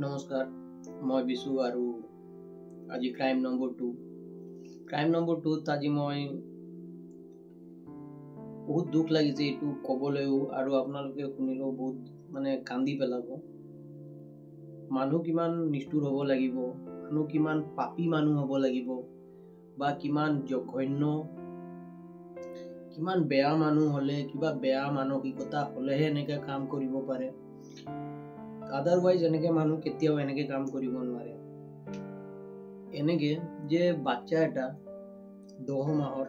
নমস্কাৰ, মই বিশু আৰু আজি ক্ৰাইম নম্বৰ 2 ত আজি মই বহুত দুখ লাগিছে এইটো ক'বলৈও আৰু আপোনালোকে শুনিলেও বহুত কান্দি পেলাব। মানুহ কিমান নিষ্ঠুৰ হ'ব লাগিব, মানুহ কিমান পাপী মানুহ হ'ব লাগিব বা কিমান জঘন্য, কিমান বেয়া মানুহ হ'লে, কিবা বেয়া মানসিকতা হ'লেহে এনেকে কাম কৰিব পাৰে। আদাৰৱাইজ এনেকে মানুহ কেতিয়াও এনেকে কাম কৰিব নোৱাৰে। এনেকে যে বাচ্চা এটা 10 মাহৰ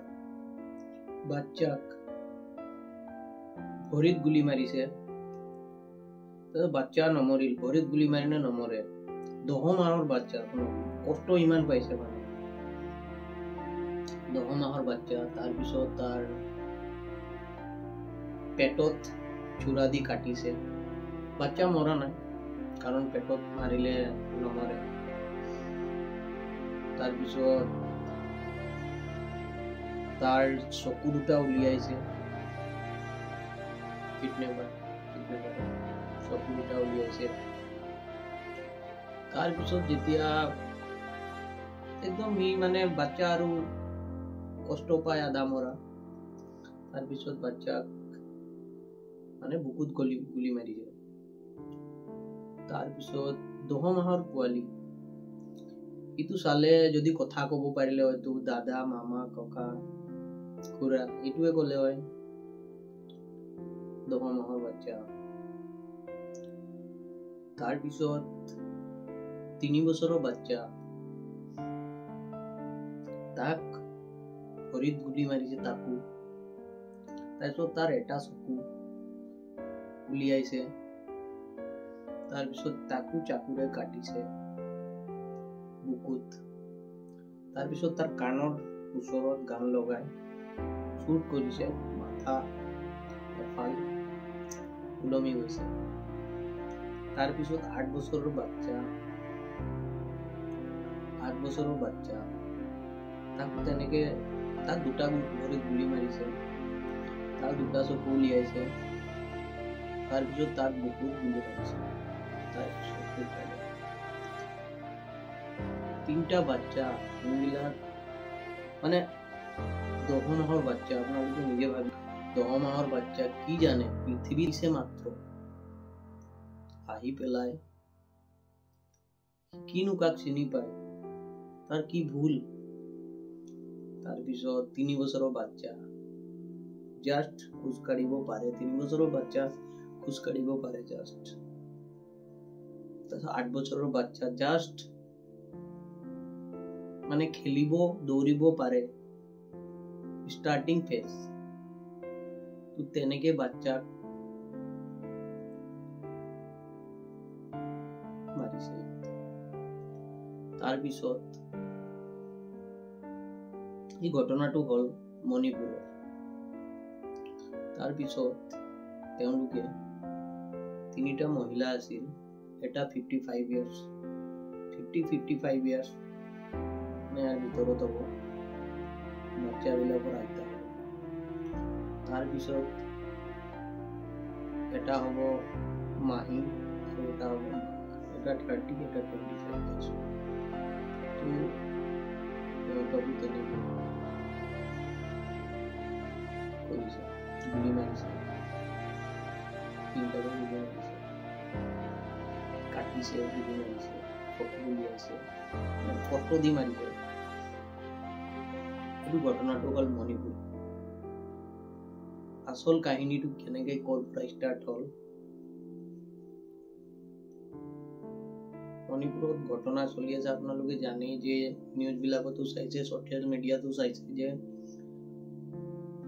বাচ্চাক ভৰিত গুলি মাৰিছে, বাচ্চা নমৰিল, ভৰিত গুলি মাৰিলে নমৰে। 10 মাহৰ বাচ্চা কষ্ট ইমান পাইছে মানে 10 মাহৰ বাচ্চা। তাৰপিছত তাৰ পেটত চূড়া দি কাটিছে। বাচ্চা মৰা নাই, কাৰণ পেটত মাৰিলে নমৰে। তাৰপিছত তাৰ চকু দুটা উলিয়াইছে, চকু দুটা উলিয়াইছে। তাৰপিছত যেতিয়া একদম বাচ্চা আৰু কষ্ট পায় আধা মৰা, তাৰপিছত বাচ্চাক বুকুত গুলি মাৰিছে। তাৰপিছত 10 মাহৰ পোৱালি, ইটো চালে যদি কথা কব পাৰিলে হয়তো দাদা, মামা, ককা, খুৰা এইটোৱে কলে হয়। 10 মাহৰ বাচ্চা। তাৰপিছত 3 বছৰৰ বাচ্চা, তাক ভৰিত গুলি মাৰিছে তাকো। তাৰপিছত তাৰ এটা চকু উলিয়াইছে। তাৰপিছত তাকো চাকুৰে কাটিছে বুকুত। তাৰপিছত তাৰ কাণৰ ওচৰত গান লগাই শ্বুট কৰিছে, মাথা এফাল ওলমি গৈছে। তাৰপিছত 8 বছৰৰ বাচ্চা, তাকো তেনেকে তাক দুটা ভৰিত গুলি মাৰিছে, তাক দুটা চকু উলিয়াইছে। তাৰপিছত তাক বুকুত গুলি মাৰিছে। তাৰপিছত 3টা বাচ্চা, যোনবিলাক 10 মাহৰ বাচ্চা। আপোনালোকে নিজে ভাবি, 10 মাহৰ বাচ্চা কি জানে, পৃথিৱী দিছে মাত্ৰ, আহি পেলাই কিনো কাক চিনি পায়, তাৰ কি ভুল। তাৰপিছত 3 বছৰৰ বাচ্চা জাষ্ট খোজ কাঢ়িব পাৰে, 3 বছৰৰ বাচ্চা খোজ কাঢ়িব পাৰে জাষ্ট। তাৰপিছত 8 বছৰৰ বাচ্চা জাষ্ট খেলিব, দৌৰিব পাৰে, ষ্টাৰ্টিং ফেজ। তো তেনেকে বাচ্চাক মাৰিছে। তাৰপিছত এই ঘটনাটো হল মণিপুৰৰ। তাৰপিছত তেওঁলোকে 3টা মহিলা আছিল, এটা 55 ইয়াৰ্ছ, 55 ইয়াৰ্ছ ভিতৰত হ'ব, বাচ্চাবিলাকৰ আইতা হ'ব। তাৰপিছত এটা হ'ব মাহী আৰু এটা হ'ব এটা 30, এটা 25 ইয়াৰ্ছ। তো তেওঁলোককো তেনেকৈ কৰিছে, গুলি মাৰিছে, 3টাকে গুলি মাৰিছে, কাটিছে, গুলি মাৰিছে, চকু উলিয়াইছে, কষ্ট দি মাৰিছে। এইটো ঘটনাটো হ'ল মণিপুৰ। আচল কাহিনীটো কেনেকে ক'ৰ পৰা ষ্টাৰ্ট হ'ল। মণিপুৰত ঘটনা চলি আছে, আপোনালোকে জানেই যে নিউজ বিলাকতো চাইছে, ছচিয়েল মিডিয়াতো চাইছে যে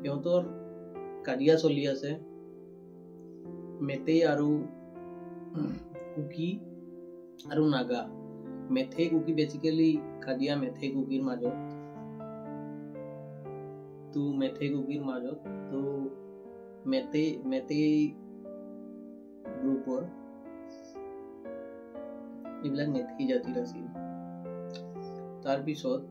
সিহঁতৰ কাজিয়া চলি আছে, মেটেই আৰু কুকি আৰু নাগা। মেথেই কুকি বেচিকেলি কাজিয়া মেথেই কুকিৰ মাজত। তো মেথেই কুকিৰ মাজত তো মেথেই গ্ৰুপৰ এইবিলাক মেথেই জাতিৰ আছিল। তাৰপিছত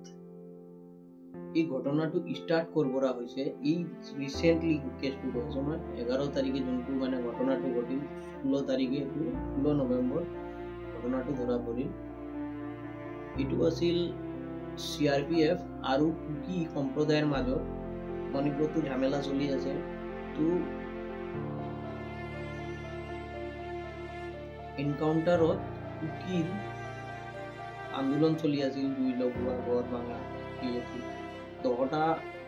এই ঘটনাটো ষ্টাৰ্ট কৰ পৰা হৈছে, এই ৰিচেণ্টলি কেছটো কৈছো মই, 11 তাৰিখে যোনটো ঘটনাটো ঘটিল, 16 তাৰিখে, 16 নৱেম্বৰ ঘটনাটো ধৰা পৰিল। এইটো আছিল CRPF আৰু কুকি সম্প্ৰদায়ৰ মাজত মণিপুৰতো ঝামেলা চলি আছে। তো এনকাউন্টাৰত কুকিৰ আন্দোলন চলি আছিল, জুই লগোৱা, ঘৰ ভাঙা, 10টা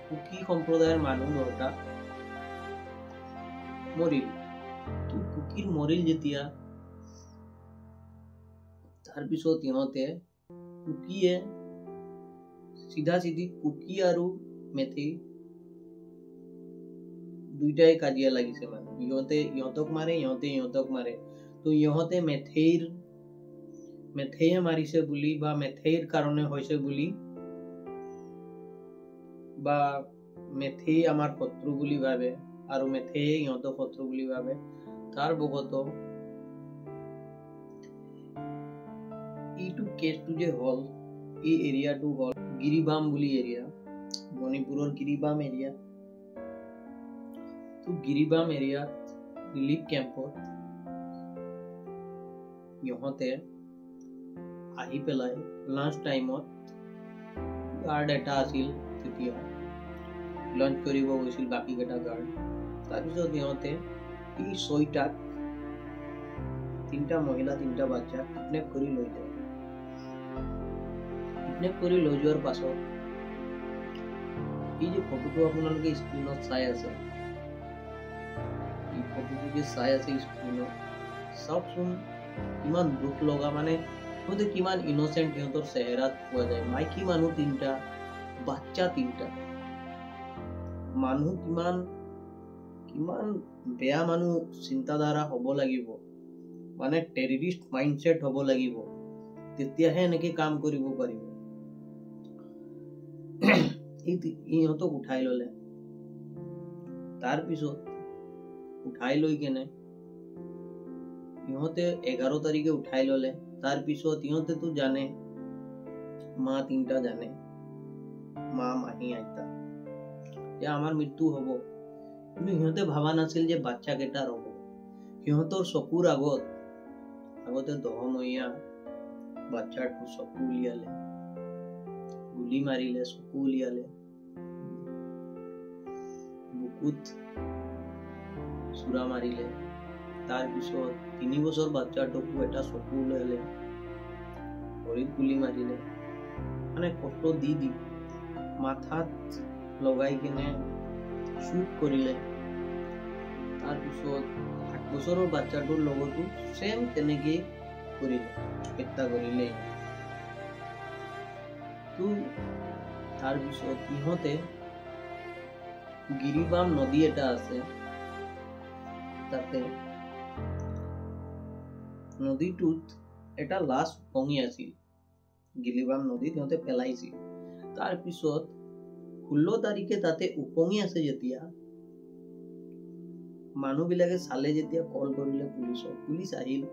কুকি সম্প্ৰদায়ৰ মানুহ 10টা মৰিল। তো কুকিৰ মৰিল যেতিয়া, তাৰপিছত ইহঁতে কুকিয়ে চিধা কুকি আৰু মেথেই দুইটাই কাজিয়া লাগিছে। মানে ইহঁতক মাৰে, ইহঁতে ইহঁতক মাৰে। তো ইহঁতে মেথেয়ে মাৰিছে বুলি বা মেথেইৰ কাৰণে হৈছে বুলি বা মেথেই আমাৰ শত্ৰু বুলি ভাবে আৰু মেথেয়ে ইহঁতক শত্ৰু বুলি ভাবে। তাৰ বগত এইটো কেছটো যে হল, এই এৰিয়াটো হল গিৰিবাম বুলি এৰিয়া, মণিপুৰৰ গিৰিবাম এৰিয়া। তো গিৰিবাম এৰিয়াত ৰিলিফ কেম্পত ইহঁতে আহি পেলাই লাঞ্চ টাইমত, গাৰ্ড এটা আছিল তেতিয়া, লাঞ্চ কৰিব গৈছিল বাকী কেইটা গাৰ্ড। তাৰপিছত ইহঁতে এই 6টাক, 3টা মহিলা 3টা বাচ্চা কিডনেপ কৰি লৈ যায়। কিডনেপ কৰি লৈ যোৱাৰ পাছত এই যে ফটোটো আপোনালোকে স্ক্ৰীনত চাই আছে, এই ফটোটো যে চাই আছে স্ক্ৰীনত, চাওকচোন কিমান দুখ লগা। মানে সিহঁতে কিমান ইনচেন্ট সিহঁতৰ চেহেৰাত পোৱা যায়। মাইকী মানুহ 3টা, বাচ্চা 3টা। মানুহ কিমান বেয়া মানুহ চিন্তাধাৰা হ'ব লাগিব, মানে টেৰৰিষ্ট মাইণ্ডছেট হ'ব লাগিব, তেতিয়াহে এনেকে কাম কৰিব পাৰিব। ইহঁতক উঠাই ললে। তাৰপিছত উঠাই লৈ কেনে ইহঁতে 11 তাৰিখে উঠাই ললে। তাৰপিছত ইহঁতেতো জানে, মা 3টা জানে, মা, মাহী, আইতা, যে আমাৰ মৃত্যু হব। কিন্তু সিহঁতে ভাবা নাছিল যে বাচ্চা কেইটাৰ হব। সিহঁতৰ চকুৰ আগতে 10 মহীয়া বাচ্চাটো চকু উলিয়ালে, গুলি মাৰিলে, চকু উলিয়ালে, বুকুত চূড়া মাৰিলে। তাৰপিছত 3 বছৰ বাচ্চাটোকো এটা চকু উলিয়ালে, ভৰিত গুলি মাৰিলে। মানে কষ্ট দি মাথাত লগাই কিনে শ্বুট কৰিলে। তাৰপিছত 8 বছৰৰ বাচ্চাটোৰ লগতো সেম তেনেকেই কৰিলে, হত্যা কৰিলে। তো তাৰপিছত ইহঁতে গিৰিবাম নদী এটা আছে, তাতে নদীটোত এটা লাশ উপঙি আছিল। গিৰিবাম নদীত সিহঁতে পেলাইছিল। তাৰপিছত 16 তাৰিখে তাতে উপঙি আছে যেতিয়া, মানুহবিলাকে চালে, যেতিয়া কল কৰিলে পুলিচক, পুলিচ আহিল।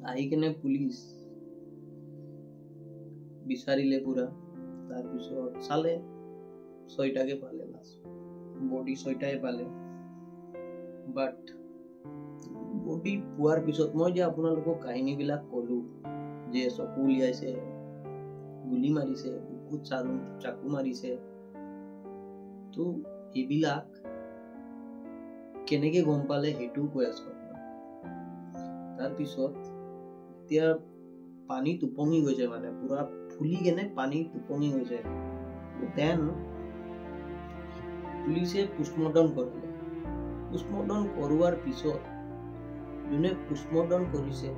আহি কেনে পুলিচ বিচাৰিলে পুৰা। তাৰপিছত চালে, 6টাকে পালে, লাশ বডি 6টাই পালে। বাট বডি পোৱাৰ পিছত, মই যে আপোনালোকক কাহিনীবিলাক কলো, যে চকু উলিয়াইছে, গুলি মাৰিছে, বুকুত চাকু মাৰিছে, তো এইবিলাক কেনেকে গম পালে সেইটোও কৈ আছো। তাৰপিছত এতিয়া পানীত উপঙি গৈছে, মানে পুৰা ফুলি কেনে পানীত উপঙি গৈছে। দেন পুলিচে পোষ্টমৰ্টম কৰিলে। পোষ্টমৰ্টম কৰোৱাৰ পিছত যোনে পোষ্টমৰ্টম কৰিছে,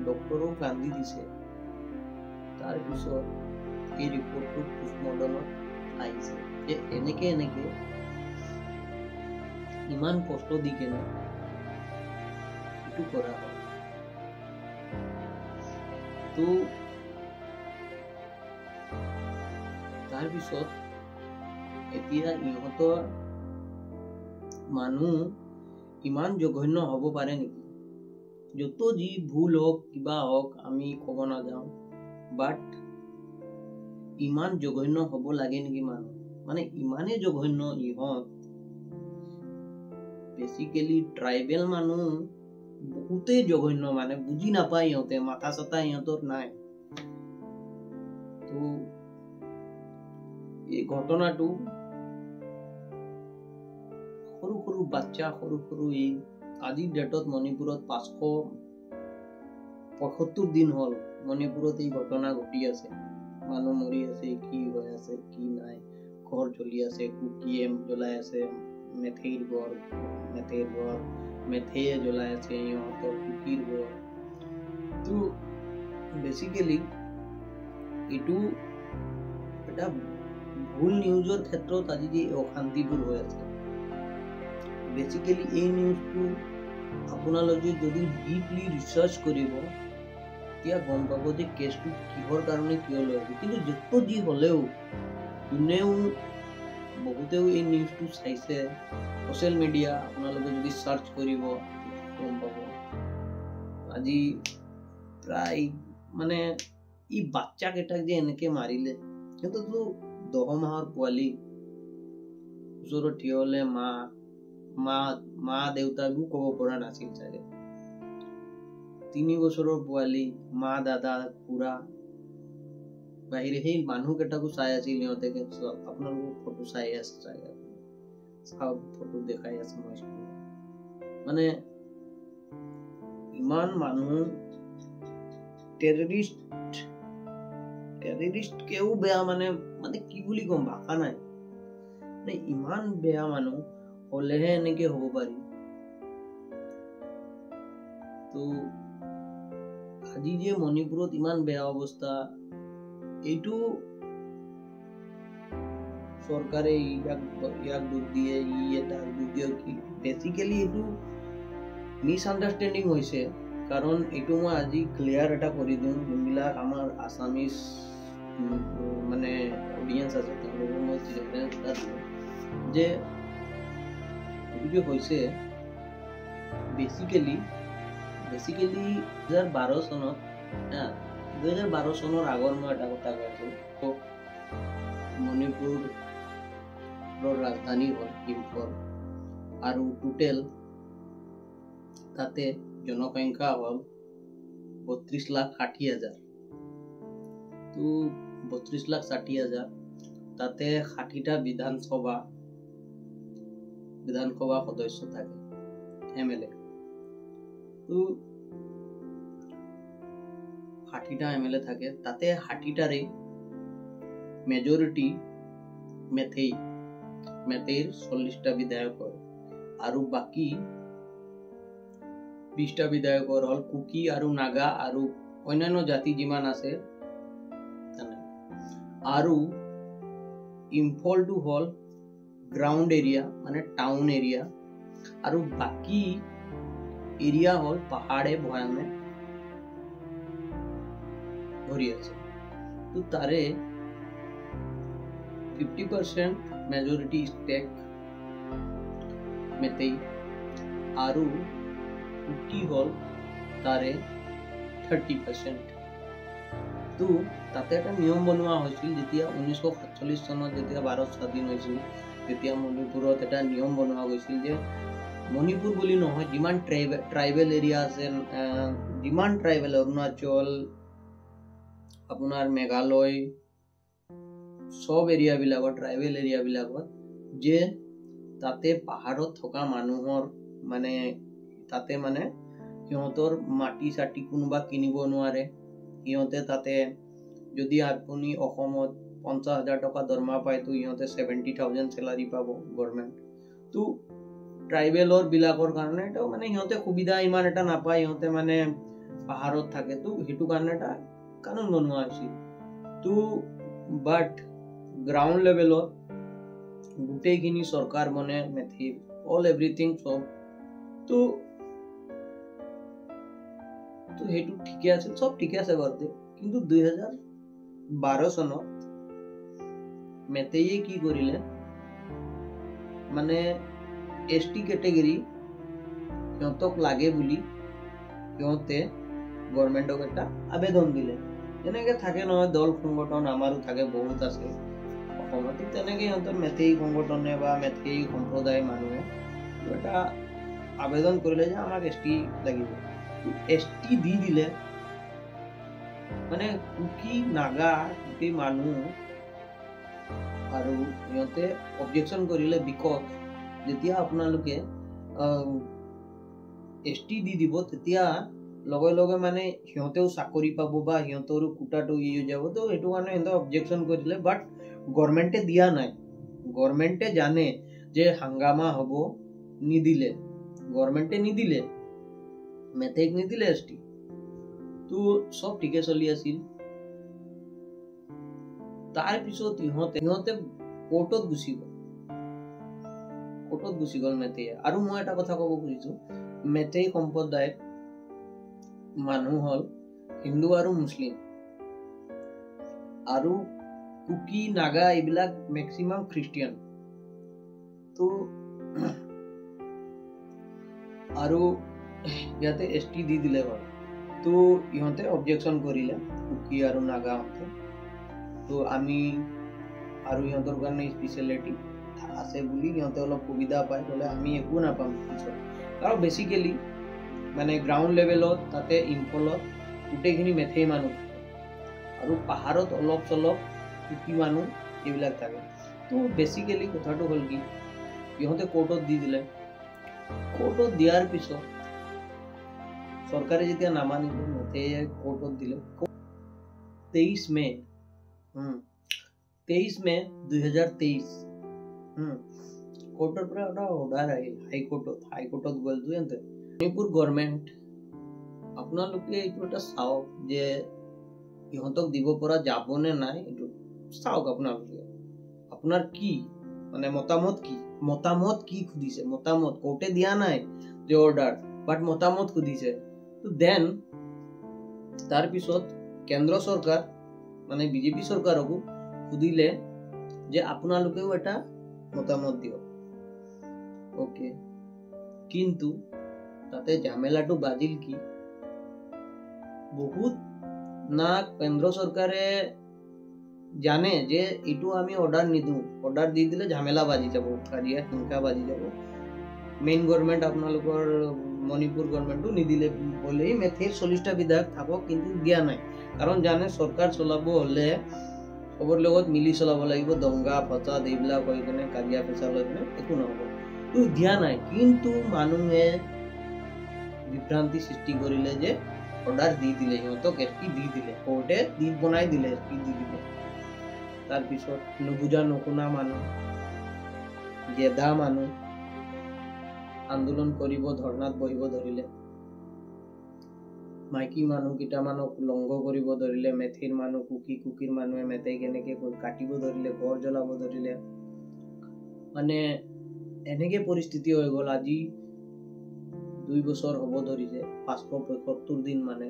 ডক্টৰো কান্দি দিছে। তাৰপিছত এই ৰিপৰ্টটো পোষ্টমৰ্টমত আহিছে যে এনেকে ইমান কষ্ট দি কেনে এইটো কৰা হয়। তো তাৰপিছত এতিয়া ইহঁতৰ মানুহ ইমান জঘন্য হ'ব পাৰে নেকি? যত যি ভুল হওক, কিবা হওক, আমি ক'ব নাযাওঁ, বাট ইমান জঘন্য হ'ব লাগে নেকি মানুহ? মানে ইমানেই জঘন্য ইহঁত। বেসিক্যালি ট্ৰাইবেল মানুহ বহুতেই জঘন্য, মানে বুজি নাপায় সিহঁতে, মাথা চাথা সিহঁতৰ নাই। তো এই ঘটনাটো সৰু সৰু বাচ্চা, সৰু সৰু এই আজিৰ ডেটত মণিপুৰত 575 দিন হ'ল মণিপুৰত এই ঘটনা ঘটি আছে। মানুহ মৰি আছে, কি হৈ আছে কি নাই, ঘৰ জ্বলি আছে, কুকিয়ে জ্বলাই আছে, মেথেইৰ ঘৰ মেথেয়ে জ্বলাই আছে সিহঁতৰ কুকিৰ ঘৰ। তো বেচিকেলি এইটো এটা ভুল নিউজৰ ক্ষেত্ৰত আজি যে অশান্তিবোৰ হৈ আছে। বেচিকেলি এই নিউজটো আপোনালোকে যদি ডিপলি ৰিচাৰ্চ কৰিব তেতিয়া গম পাব যে কেছটো কিহৰ কাৰণে কিয় লৈ আছে। কিন্তু যত যি হ'লেও বহুতেও এই নিউজটো চাইছে, সোশ্যাল মিডিয়া আপোনালোকে যদি সার্চ কৰিব গম পাব। আজি প্ৰায় মানে এই বাচ্চা কেইটাক যে এনেকে মাৰিলে, সিহঁততো 10 মাহৰ পোৱালি, ওচৰত থিয় হলে মা দেউতাকো ক'ব পৰা নাছিল চাগে। 3 বছৰৰ পোৱালি, মা দাদা খুৰা বাহিৰে সেই মানুহ কেইটাকো চাই আছিল সিহঁতে। আপোনালোকৰ ফটো চাই আছে চাগে, চাওক ফটো দেখাই আছে মই। মানে ইমান মানুহ টেৰৰিষ্ট কেও বেয়া, মানে কি বুলি কম, ভাষা নাই। মানে ইমান বেয়া মানুহ হলেহে এনেকে হ'ব পাৰি। তো আজি যে মণিপুৰত ইমান বেয়া অৱস্থা, এইটো চৰকাৰে ইয়াক দুখ দিয়ে, এটা দুখ দিয়ে কি, বেচিকেলি এইটো মিছআণ্ডাৰষ্টেণ্ডিং হৈছে। কাৰণ এইটো মই আজি ক্লিয়াৰ এটা কৰি দিওঁ, যোনবিলাক আমাৰ আছামিজ মানে অডিয়েন্স আছে তেওঁলোকক মই ক্লিয়াৰ এটা দিওঁ যে এইটো যে হৈছে বেচিকেলি 2012 চনত 2012 চনৰ আগৰ মই এটা কথা কৈছো, মণিপুৰৰ ৰাজধানী হ'ল ইম্ফল আৰু টোটেল তাতে জনসংখ্যা হ'ল 32,60,000। তো 32,60,000 তাতে 60টা বিধানসভা সদস্য থাকে, MLA। তো 60টা MLA থাকে, তাতে 60টাৰে মেজৰিটি মেথেইৰ 40টা বিধায়ক হয়, আৰু বাকী 20টা বিধায়কৰ হ'ল কুকি আৰু নাগা আৰু অন্যান্য জাতি যিমান আছে। আৰু ইম্ফলটো হ'ল গ্ৰাউণ্ড এৰিয়া, মানে টাউন এৰিয়া, আৰু বাকী এৰিয়া হ'ল পাহাড়ে ভৈয়ামে ভৰি আছে। তো তাৰে 50% মেজৰিটি ষ্টেক মেথেই আৰু কুকি হ'ল তাৰে 30%। তো তাতে এটা নিয়ম বনোৱা হৈছিল যেতিয়া 1947 চনত যেতিয়া ভাৰত স্বাধীন হৈছিল, তেতিয়া মণিপুৰত এটা নিয়ম বনোৱা গৈছিল যে মণিপুৰ বুলি নহয়, যিমান ট্ৰাইবেল এৰিয়া আছে, যিমান ট্ৰাইবেল, অৰুণাচল, আপোনাৰ মেঘালয়, সব এৰিয়াবিলাকত, ট্ৰাইবেল এৰিয়াবিলাকত, যে তাতে পাহাৰত থকা মানুহৰ মানে তাতে মানে সিহঁতৰ মাটি চাটি কোনোবা কিনিব নোৱাৰে। সিহঁতে তাতে যদি আপুনি অসমত 50,000 টকা দৰমহা পায়, তো সিহঁতে 70,000 চেলাৰি পাব গভৰ্ণমেণ্ট। তো ট্ৰাইবেলৰ বিলাকৰ কাৰণে এটা মানে সিহঁতে সুবিধা ইমান এটা নাপায়, সিহঁতে মানে পাহাৰত থাকে। তো সেইটো কাৰণে এটা কানুন বনোৱা হৈছিল। তো বাট গ্ৰাউণ্ড লেভেলত গোটেইখিনি চৰকাৰ মানে মেথেই অল এভৰিথিং চব। তো সেইটো ঠিকে আছিল, চব ঠিকে আছে বাৰু। কিন্তু 2012 চনত মেথেইয়ে কি কৰিলে, মানে ST কেটেগৰী সিহঁতক লাগে বুলি সিহঁতে গভৰ্ণমেণ্টক এটা আবেদন দিলে। তেনেকে থাকে নহয় দল সংগঠন, আমাৰো থাকে, বহুত আছে অসমত। তেনেকে সিহঁতৰ মেথেই সংগঠনে বা মেথেই সম্প্ৰদায়ৰ মানুহে এটা আবেদন কৰিলে যে আমাক এছটি লাগিব, এছটি দি দিলে মানে কুকি নাগা গোটেই মানুহ আৰু সিহঁতে অবজেকশ্যন কৰিলে বিকজ যেতিয়া আপোনালোকে এছটি দি দিব তেতিয়া লগে লগে মানে সিহঁতেও চাকৰি পাব বা সিহঁতৰো কোটাটো হৈ যাব, তো সেইটো কাৰণে সিহঁতে অবজেকশ্যন কৰিলে। বাট গভৰ্ণমেণ্টে দিয়া নাই, গভৰ্ণমেণ্টে জানে যে হাংগামা হ'ব, নিদিলে, গভৰ্ণমেণ্টে নিদিলে, মেথেক নিদিলে এছটি, তো সব ঠিকে চলি আছিল। তাৰ পিছত সিহঁতে কোৰ্টত গুচি গ'ল মেথেই। আৰু মই এটা কথা ক'ব খুজিছো, মেথেই সম্প্ৰদায় মানুহ হল হিন্দু আৰু মুছলিম, আৰু কুকি নাগা এইবিলাক মেক্সিমাম খ্ৰীষ্টিয়ান। তো আৰু ইয়াতে এছটি দি দিলে বাৰু, তো ইহঁতে অবজেকশ্যন কৰিলে কুকি আৰু নাগাহঁতে। তো আমি আৰু ইহঁতৰ কাৰণে স্পেচিয়েলিটি আছে বুলি সিহঁতে অলপ সুবিধা পায়, বোলে আমি একো নাপাম পিছত। কাৰণ বেচিকেলি মানে গ্ৰাউণ্ড লেভেলত তাতে ইম্ফলত গোটেইখিনি মেথেই মানুহ আৰু পাহাৰত অলপ চলপ কুকি মানুহ এইবিলাক থাকে। তো বেচিকেলি কথাটো হ'ল কি, ইহঁতে কোৰ্টত দি দিলে, কোৰ্টত দিয়াৰ পিছত চৰকাৰে যেতিয়া নামানিলে মেথেয়ে কোৰ্টত দিলে। 23 মে 2023 কোৰ্টৰ পৰা এটা অৰ্ডাৰ আহিল হাইকোৰ্টত গ'ল। মণিপুৰ গভৰ্ণমেণ্ট আপোনালোকে এইটো এটা চাওক যে ইহঁতক দিব পৰা যাব নে নাই, এইটো চাওক আপোনালোকে, আপোনাৰ কি মানে মতামত কি খুজিছে, মতামত কোৰ্টে দিয়া নাই যে অৰ্ডাৰ, বাট মতামত খুজিছে। তো দেন তাৰপিছত কেন্দ্ৰ চৰকাৰ মানে বিজেপি চৰকাৰকো সুধিলে যে আপোনালোকেও এটা মতামত দিয়ক। ওকে, কিন্তু তাতে ঝামেলাটো বাজিল কি, বহুত না কেন্দ্ৰ চৰকাৰে জানে যে এইটো আমি অৰ্ডাৰ নিদিওঁ, অৰ্ডাৰ দি দিলে ঝামেলা বাজি যাব, কাজিয়া হিংসা বাজি যাব। মেইন গভৰ্ণমেণ্ট আপোনালোকৰ মণিপুৰ গভৰ্ণমেণ্টটো নিদিলে, বলেই মেথেৰ 40টা বিধায়ক থাকক, কিন্তু দিয়া নাই। কাৰণ জানে চৰকাৰ চলাব হলে চবৰ লগত মিলি চলাব লাগিব, দংগা ফচাদ এইবিলাক হৈ কিনে কাজিয়া পেচাল হৈ কিনে একো নহব, তো দিয়া নাই। কিন্তু মানুহে বিভ্ৰান্তি সৃষ্টি কৰিলে যে অৰ্ডাৰ দি দিলে, সিহঁতক এছটি দি দিলে, কোৰ্টে বনাই দিলে, এছটি দি দিলে। তাৰপিছত নুবুজা নুশুনা মানুহ, গেধা মানুহ আন্দোলন কৰিব, ধৰ্ণাত বহিব ধৰিলে, মাইকী মানুহ কেইটামানক লংঘ কৰিব ধৰিলে, মেথিৰ মানুহ কুকিৰ মানুহে মেথেই কেনেকে কাটিব ধৰিলে, ঘৰ জ্বলাব ধৰিলে, মানে এনেকে পৰিস্থিতি হৈ গ'ল। আজি 2 বছৰ হ'ব ধৰিছে, 575 দিন, মানে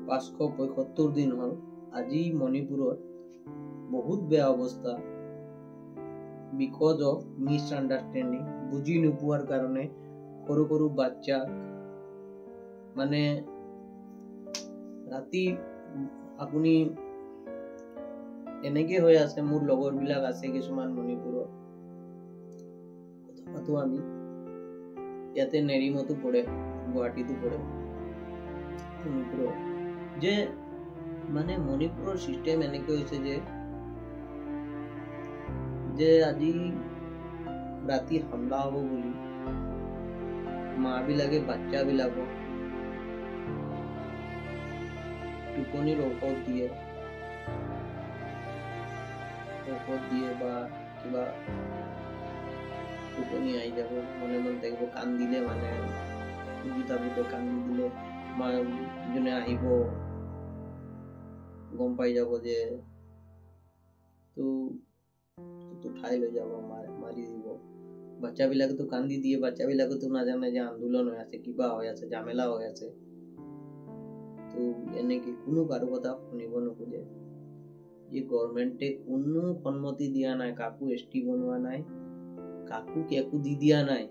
575 দিন হ'ল। আজি মণিপুৰত বহুত বেয়া অৱস্থা, বিকজ অফ মিছআণ্ডাৰষ্টেণ্ডিং, বুজি নোপোৱাৰ কাৰণে সৰু বাচ্চা মানে ৰাতি আপুনি এনেকে হৈ আছে। মোৰ লগৰ বিলাক আছে কিছুমান মণিপুৰত, কথা পাতো আমি, ইয়াতে নেৰিমতো পৰে, গুৱাহাটীতো পৰে, মণিপুৰত যে মানে মণিপুৰৰ চিষ্টেম এনেকে হৈছে যে আজি ৰাতি হামলা হ'ব বুলি মা বিলাকে বাচ্চা বিলাকক টোপনিৰ ঔষধ দিয়ে বা কিবা টোপনি আহি যাব, মনে থাকিব, কান্দিলে মানে কান্দি দিলে যোনে আহিব গম পাই যাব যে তো ঠাই লৈ যাব, মাৰি দিব। বাচ্চা বিলাকেতো কান্দি দিয়ে, বাচ্চা বিলাকেতো নাজানে যে আন্দোলন হৈ আছে, কিবা হৈ আছে, ঝামেলা হৈ আছে। তো এনেকে কোনো কাৰো কথা শুনিব নোখোজে। এই গভৰ্ণমেণ্টে কোনো সন্মতি দিয়া নাই, কাকো এছটি বনোৱা নাই, কাকো একো দি দিয়া নাই,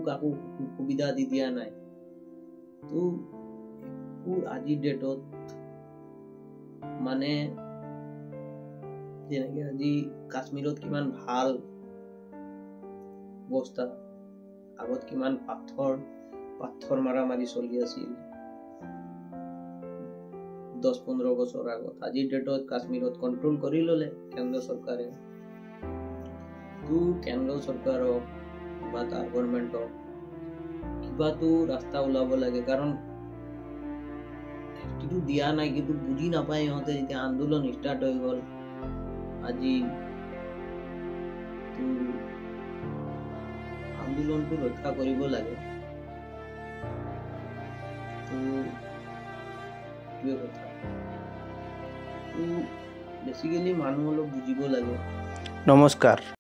কাকো সুবিধা দি দিয়া নাই। তো আজিৰ ডেটত মানে যেনেকে আজি কাশ্মীৰত কিমান ভাল অৱস্থা আগত কিমান পাথৰ মাৰামাৰি চলি আছিল 10-15 বছৰ আগত আজিৰ ডেটত কাশ্মীৰত কন্ট্ৰোল কৰি ললে কেন্দ্ৰ চৰকাৰে তো কেন্দ্ৰ চৰকাৰক বা তাৰ গভৰ্ণমেণ্টক কিবাটো ৰাস্তা ওলাব লাগে কাৰণ সেইটো দিয়া নাই কিন্তু বুজি নাপায় ইহঁতে যেতিয়া আন্দোলন ষ্টাৰ্ট হৈ গ'ল আজি আন্দোলনটো ৰক্ষা কৰিব লাগে তো এইটোৱে কথা তো বেসিক্যালি মানুহ অলপ বুজিব লাগে। নমস্কাৰ।